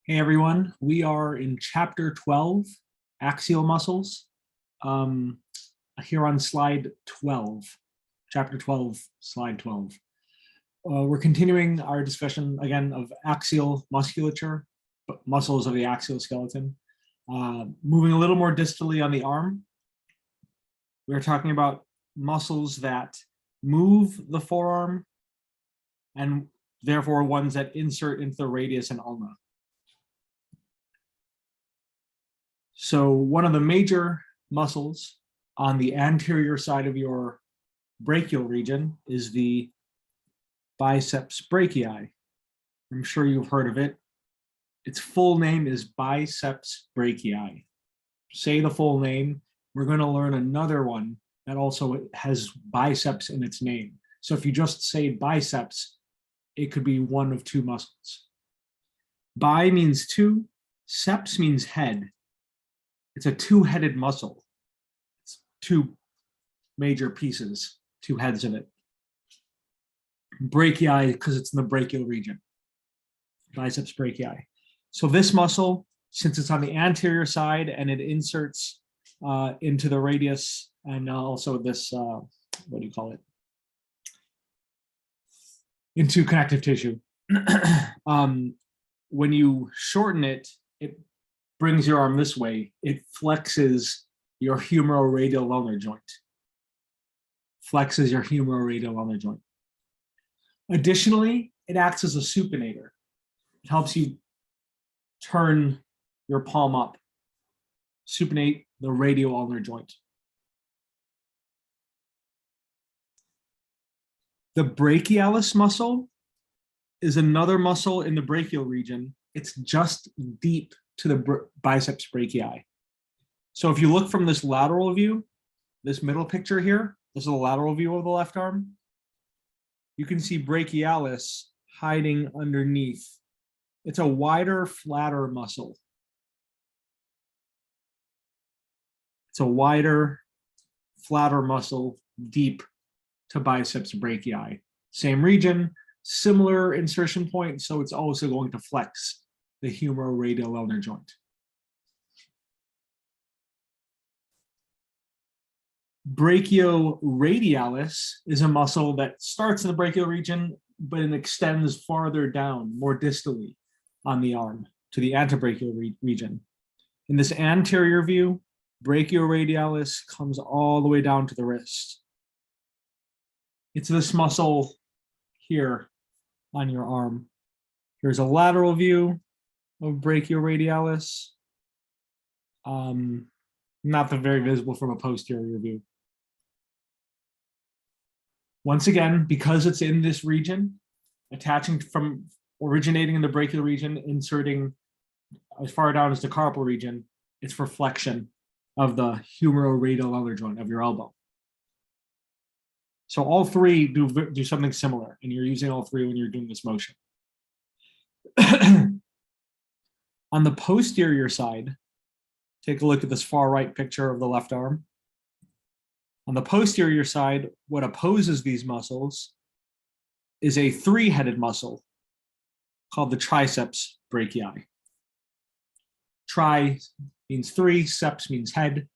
Hey everyone, we are in chapter 12, axial muscles, here on slide 12, chapter 12, slide 12. We're continuing our discussion again of axial musculature, muscles of the axial skeleton. Moving a little more distally on the arm, we're talking about muscles that move the forearm and therefore ones that insert into the radius and ulna. So one of the major muscles on the anterior side of your brachial region is the Biceps Brachii. I'm sure you've heard of it. Its full name is Biceps Brachii. Say the full name. We're going to learn another one that also has biceps in its name. So if you just say biceps, it could be one of two muscles. Bi means two, ceps means head. It's a two-headed muscle. It's two major pieces, two heads of it. Brachii, because it's in the brachial region. Biceps brachii. So this muscle, since it's on the anterior side and it inserts into the radius and also this, what do you call it? Into connective tissue. When you shorten it, it brings your arm this way, it flexes your humeroradial ulnar joint. Flexes your humeroradial ulnar joint. Additionally, it acts as a supinator. It helps you turn your palm up, supinate the radial ulnar joint. The brachialis muscle is another muscle in the brachial region. It's just deep to the biceps brachii. So if you look from this lateral view, this middle picture here, this is a lateral view of the left arm, you can see brachialis hiding underneath. It's a wider, flatter muscle. It's a wider, flatter muscle deep to biceps brachii. Same region, similar insertion point, so it's also going to flex the humeroradial ulnar joint. Brachioradialis is a muscle that starts in the brachial region, but it extends farther down, more distally on the arm to the antebrachial region. In this anterior view, brachioradialis comes all the way down to the wrist. It's this muscle here on your arm. Here's a lateral view of brachioradialis. Not very visible from a posterior view. Once again, because it's in this region, attaching from originating in the brachial region, inserting as far down as the carpal region, it's for flexion of the humeroradial ulnar joint of your elbow. So all three do something similar, and you're using all three when you're doing this motion. On the posterior side, take a look at this far right picture of the left arm. On the posterior side, what opposes these muscles is a three-headed muscle called the triceps brachii. Tri means three, ceps means head,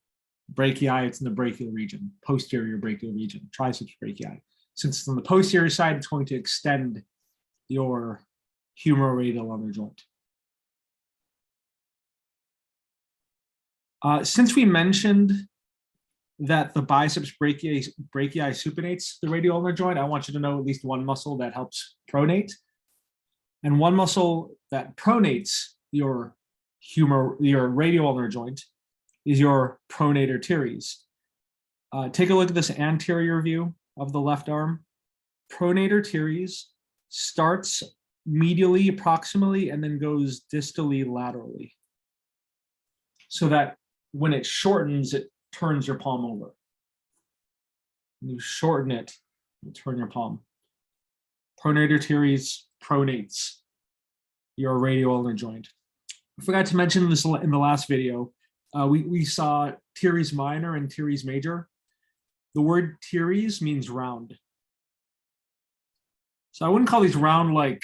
brachii, it's in the brachial region, posterior brachial region, triceps brachii. Since it's on the posterior side, it's going to extend your humeroradial ulnar joint. Since we mentioned that the biceps brachii supinates the radial ulnar joint, I want you to know at least one muscle that helps pronate. And one muscle that pronates your radial ulnar joint is your Pronator Teres. Take a look at this anterior view of the left arm. Pronator Teres starts medially approximately and then goes distally laterally, so that when it shortens, it turns your palm over. When you shorten it, you turn your palm. Pronator teres pronates your radial ulnar joint. I forgot to mention this in the last video. We saw teres minor and teres major. The word teres means round. So I wouldn't call these round like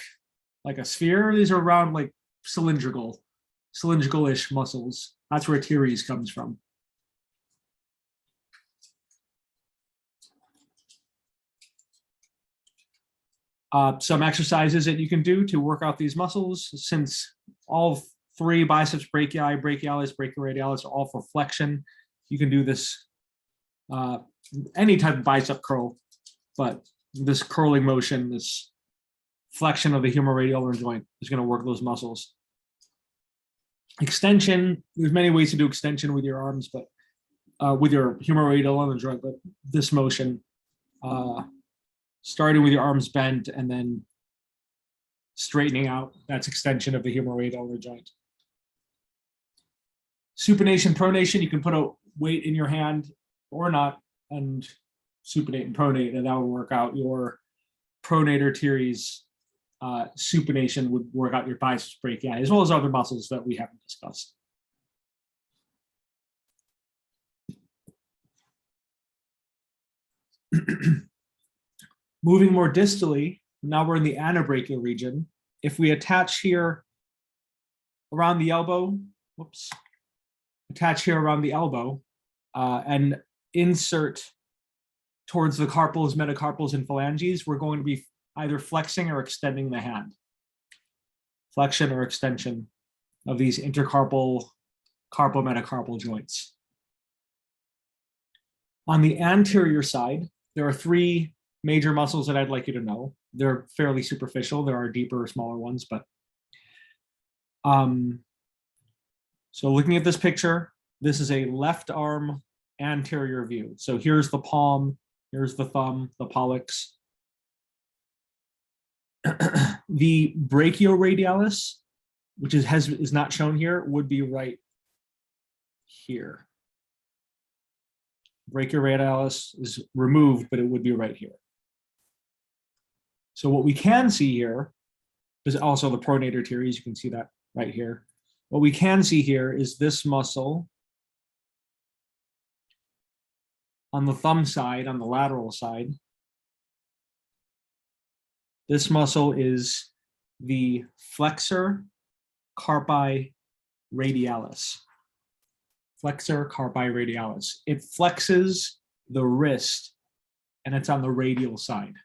a sphere. These are round like cylindrical-ish muscles. That's where teres comes from. Some exercises that you can do to work out these muscles, since all three biceps brachii, brachialis, brachioradialis are all for flexion. You can do this any type of bicep curl, but this curling motion, this flexion of the humerolateral joint is going to work those muscles. Extension, there's many ways to do extension with your arms, but with your humerolateral joint, but this motion, starting with your arms bent and then straightening out, that's extension of the humerolateral joint. Supination, pronation, you can put a weight in your hand or not and supinate and pronate, and that will work out your pronator teres. Supination would work out your biceps brachii, as well as other muscles that we haven't discussed. Moving more distally, now we're in the anabrachial region. If we attach here around the elbow, attach here around the elbow and insert towards the carpals, metacarpals, and phalanges, we're going to be either flexing or extending the hand. Flexion or extension of these intercarpal, carpal metacarpal joints. On the anterior side, there are three major muscles that I'd like you to know. They're fairly superficial. There are deeper, smaller ones, but so looking at this picture, this is a left arm anterior view. So here's the palm, here's the thumb, the pollex. The Brachioradialis, which is not shown here, would be right here. Brachioradialis is removed, but it would be right here. So what we can see here is also the pronator teres. You can see that right here. What we can see here is this muscle on the thumb side, on the lateral side. This muscle is the Flexor Carpi Radialis. Flexor Carpi Radialis. It flexes the wrist, and it's on the radial side.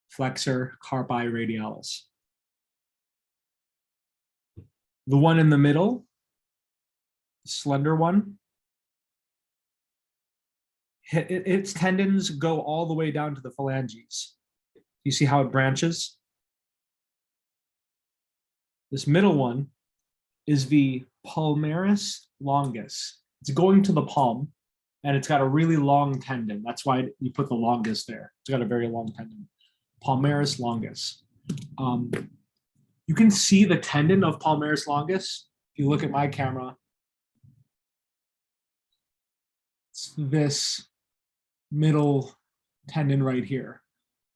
Flexor Carpi Radialis. The one in the middle, slender one, its tendons go all the way down to the phalanges. You see how it branches? This middle one is the Palmaris Longus. It's going to the palm, and it's got a really long tendon. That's why you put the longus there. It's got a very long tendon. Palmaris Longus. You can see the tendon of Palmaris Longus. If you look at my camera, it's this middle tendon right here.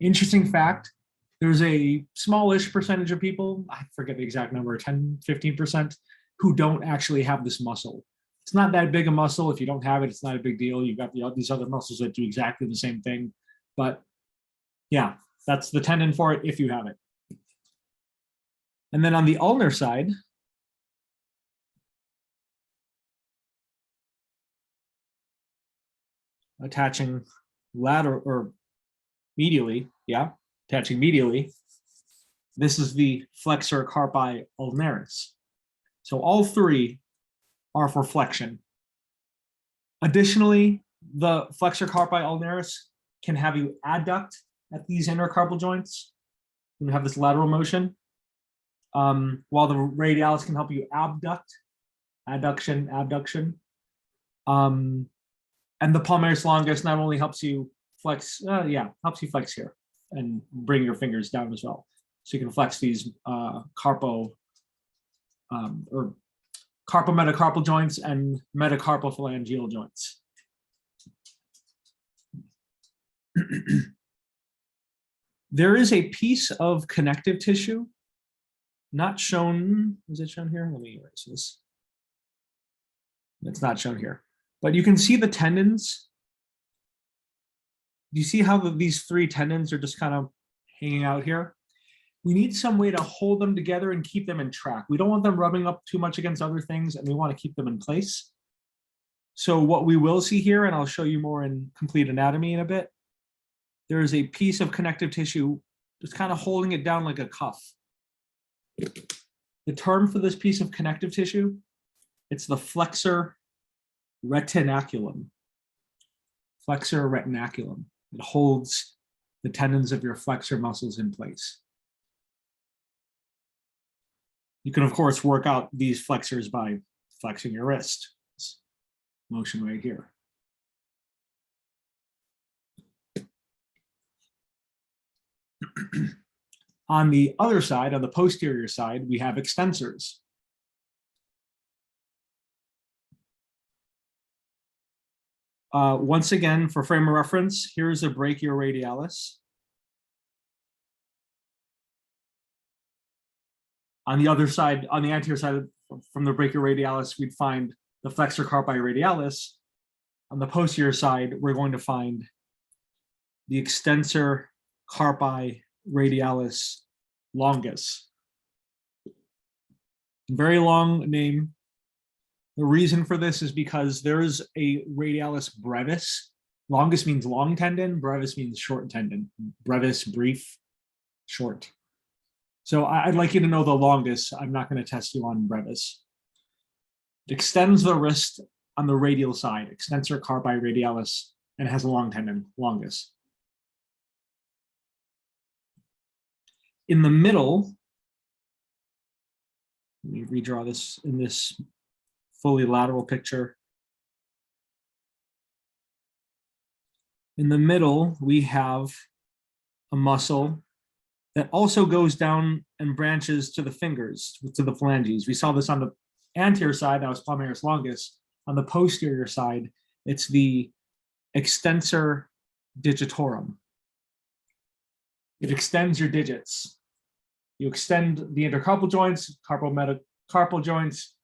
Interesting fact, there's a smallish percentage of people, I forget the exact number, 10, 15%, who don't actually have this muscle. It's not that big a muscle. If you don't have it, it's not a big deal. You've got these other muscles that do exactly the same thing. But yeah, that's the tendon for it if you have it. And then on the ulnar side, attaching lateral or medially, attaching medially, this is the Flexor Carpi Ulnaris. So all three are for flexion. Additionally, the Flexor Carpi Ulnaris can have you adduct at these intercarpal joints. You have this lateral motion, while the radialis can help you abduct, adduction, abduction. And the Palmaris Longus not only helps you flex, helps you flex here and bring your fingers down as well. So you can flex these carpo or carpometacarpal joints and metacarpal phalangeal joints. There is a piece of connective tissue not shown. Is it shown here? Let me erase this. It's not shown here, but you can see the tendons. You see how these three tendons are just kind of hanging out here? we need some way to hold them together and keep them in track. We don't want them rubbing up too much against other things, and we want to keep them in place. So what we will see here, and I'll show you more in complete anatomy in a bit, there is a piece of connective tissue just kind of holding it down like a cuff. The term for this piece of connective tissue, it's the Flexor Retinaculum. Flexor Retinaculum. It holds the tendons of your flexor muscles in place. You can, of course, work out these flexors by flexing your wrist. This motion right here. On the other side, on the posterior side, we have extensors. Once again, for frame of reference, here's a Brachioradialis. On the other side, on the anterior side from the Brachioradialis, we'd find the Flexor Carpi Radialis. On the posterior side, we're going to find the Extensor Carpi Radialis Longus. Very long name. The reason for this is because there is a Radialis brevis. Longus means long tendon, brevis means short tendon. Brevis, brief, short. So I'd like you to know the longus. I'm not going to test you on brevis. It extends the wrist on the radial side, Extensor Carpi Radialis, and has a long tendon, longus. In the middle, let me redraw this in this fully lateral picture. In the middle, we have a muscle that also goes down and branches to the fingers, to the phalanges. We saw this on the anterior side, that was Palmaris Longus. On the posterior side, it's the Extensor Digitorum. It extends your digits. You extend the intercarpal joints, carpal joints,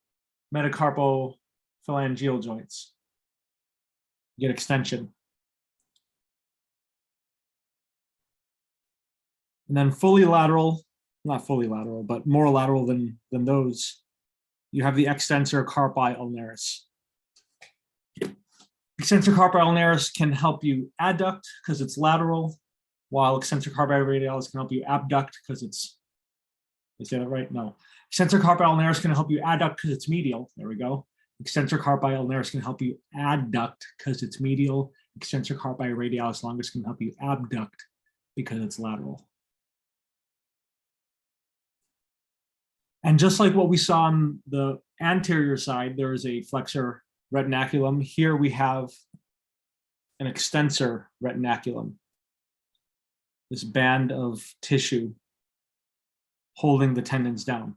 metacarpophalangeal joints. You get extension. And then fully lateral, not fully lateral, but more lateral than those, you have the Extensor Carpi Ulnaris. Extensor Carpi Ulnaris can help you adduct because it's lateral, while Extensor Carpi Radialis can help you abduct because it's, did I say that right? No. Extensor Carpi Ulnaris can help you adduct because it's medial. There we go. Extensor Carpi Ulnaris can help you adduct because it's medial. Extensor Carpi Radialis Longus can help you abduct because it's lateral. And just like what we saw on the anterior side, there is a Flexor Retinaculum. Here we have an Extensor Retinaculum. This band of tissue holding the tendons down.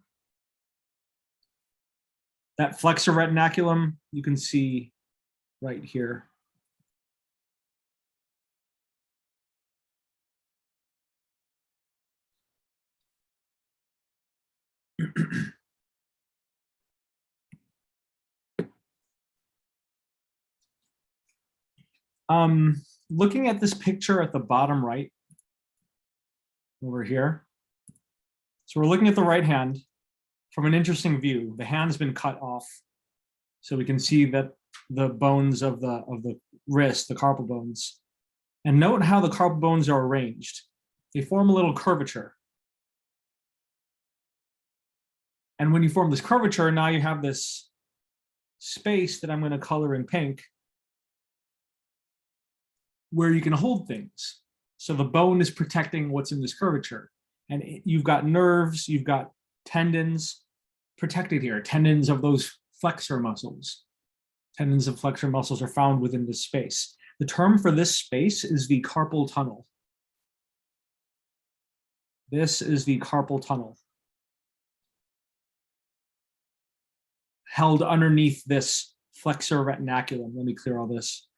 That Flexor Retinaculum, you can see right here. Looking at this picture at the bottom right, over here. So we're looking at the right hand from an interesting view. The hand's been cut off, so we can see that the bones of the wrist, the carpal bones. And note how the carpal bones are arranged. They form a little curvature. And when you form this curvature, now you have this space that I'm going to color in pink, where you can hold things. So the bone is protecting what's in this curvature. And you've got nerves, you've got tendons protected here, tendons of those flexor muscles. Tendons of flexor muscles are found within this space. The term for this space is the carpal tunnel. This is the carpal tunnel. Held underneath this flexor retinaculum. Let me clear all this.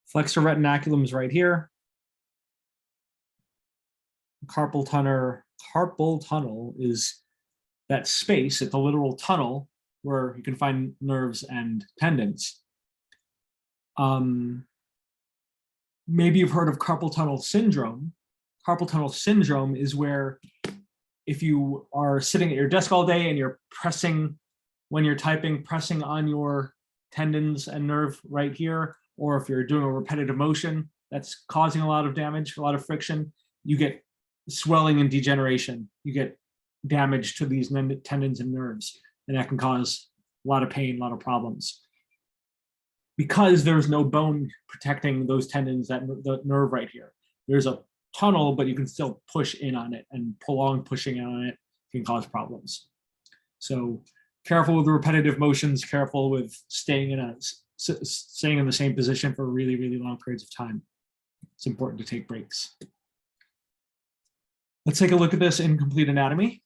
Flexor retinaculum is right here. Carpal tunnel is that space at the literal tunnel where you can find nerves and tendons. Maybe you've heard of carpal tunnel syndrome. carpal tunnel syndrome is where if you are sitting at your desk all day and you're pressing, when you're typing, pressing on your tendons and nerve right here, or if you're doing a repetitive motion that's causing a lot of damage, a lot of friction, you get swelling and degeneration. You get damage to these tendons and nerves, and that can cause a lot of pain, a lot of problems. Because there's no bone protecting those tendons, the nerve right here. There's a tunnel, but you can still push in on it, and prolonged pushing on it can cause problems. So careful with the repetitive motions, careful with staying in the same position for really, really long periods of time. It's important to take breaks. Let's take a look at this in complete anatomy.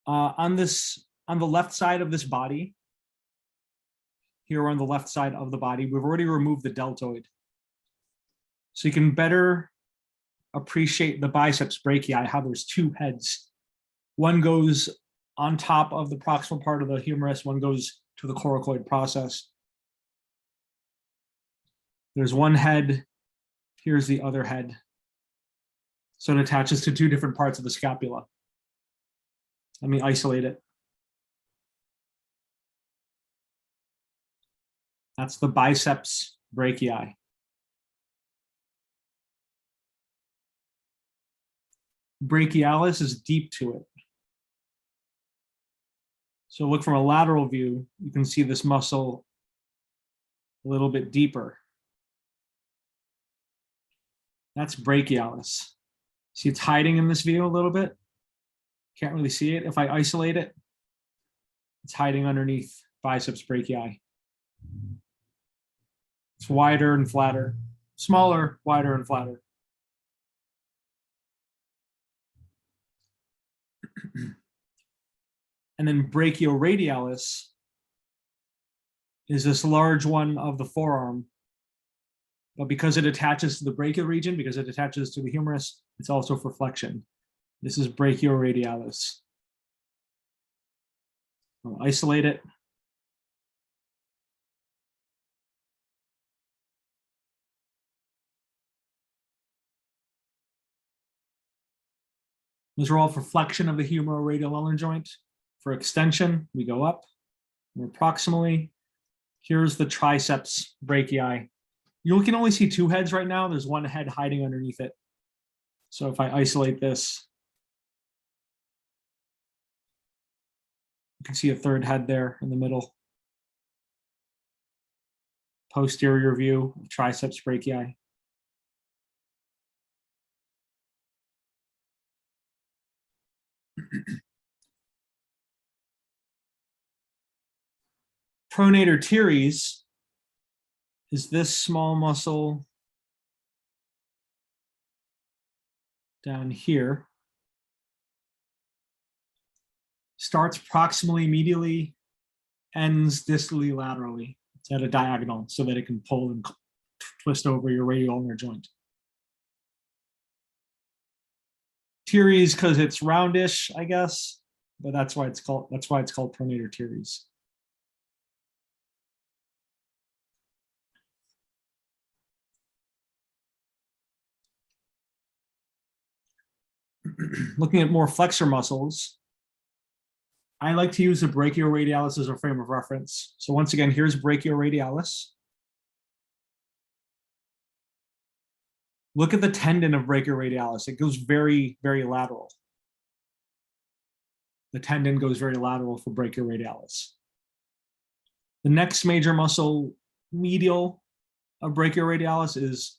On the left side of this body, here on the left side of the body, we've already removed the deltoid. So you can better appreciate the biceps brachii, how there's two heads. One goes on top of the proximal part of the humerus, one goes to the coracoid process. There's one head, here's the other head. So it attaches to two different parts of the scapula. Let me isolate it. That's the biceps brachii. Brachialis is deep to it. So look from a lateral view, you can see this muscle a little bit deeper. That's brachialis. See, it's hiding in this view a little bit. Can't really see it. If I isolate it, it's hiding underneath biceps brachii. It's wider and flatter, smaller, wider and flatter. And then brachioradialis is this large one of the forearm. But because it attaches to the brachial region, because it attaches to the humerus, it's also for flexion. This is brachioradialis. I'll isolate it. Those are all for flexion of the humeroradial ulnar joint. For extension, we go up. More proximally, here's the triceps brachii. You can only see two heads right now. There's one head hiding underneath it. So if I isolate this, you can see a third head there in the middle. Posterior view of triceps brachii. Pronator teres is this small muscle down here. Starts proximally medially, ends distally laterally. It's at a diagonal so that it can pull and twist over your radial ulnar joint. Teres because it's roundish, I guess, but that's why it's called pronator teres. Looking at more flexor muscles, I like to use the brachioradialis as a frame of reference. So once again, here's brachioradialis. Look at the tendon of brachioradialis. It goes very, very lateral. The tendon goes very lateral for brachioradialis. The next major muscle medial of brachioradialis is,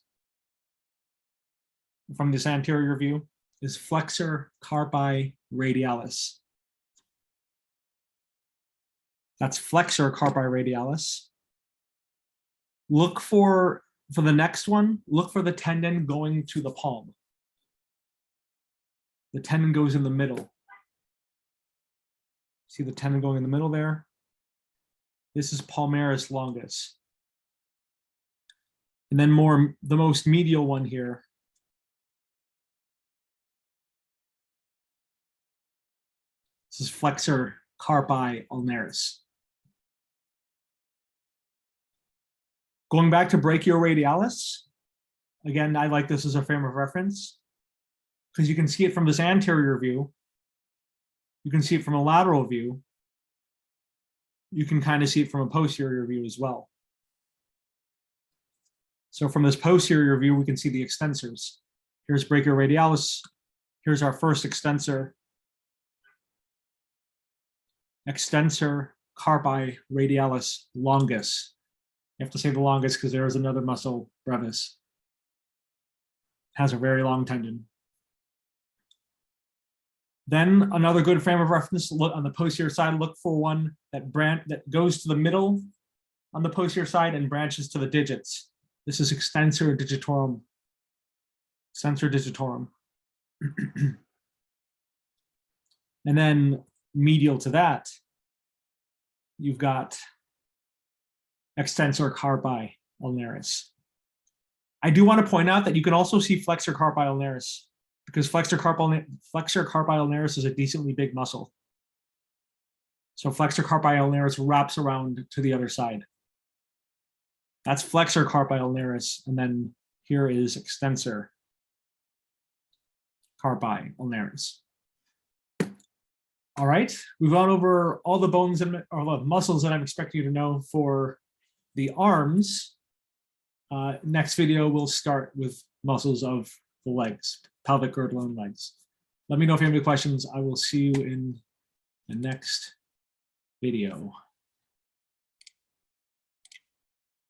from this anterior view, is flexor carpi radialis. That's flexor carpi radialis. Look for the next one, look for the tendon going to the palm. The tendon goes in the middle. See the tendon going in the middle there? This is Palmaris longus. And then the most medial one here This is Flexor Carpi Ulnaris. Going back to Brachioradialis, again, I like this as a frame of reference because you can see it from this anterior view. You can see it from a lateral view. You can kind of see it from a posterior view as well. So from this posterior view, we can see the extensors. Here's Brachioradialis. Here's our first extensor. Extensor Carpi Radialis Longus. You have to say the longest because there is another muscle, brevis. Has a very long tendon. Then another good frame of reference, look on the posterior side, look for one that goes to the middle on the posterior side and branches to the digits. This is Extensor Digitorum. Extensor Digitorum. And then medial to that, you've got Extensor Carpi Ulnaris. I do want to point out that you can also see Flexor Carpi Ulnaris because Flexor Carpi Ulnaris is a decently big muscle. So Flexor Carpi Ulnaris wraps around to the other side. That's Flexor Carpi Ulnaris, and then here is Extensor Carpi Ulnaris. All right, we've gone over all the bones and or the muscles that I'm expecting you to know for the arms. Next video, we'll start with muscles of the legs, pelvic girdle and legs. Let me know if you have any questions. I will see you in the next video.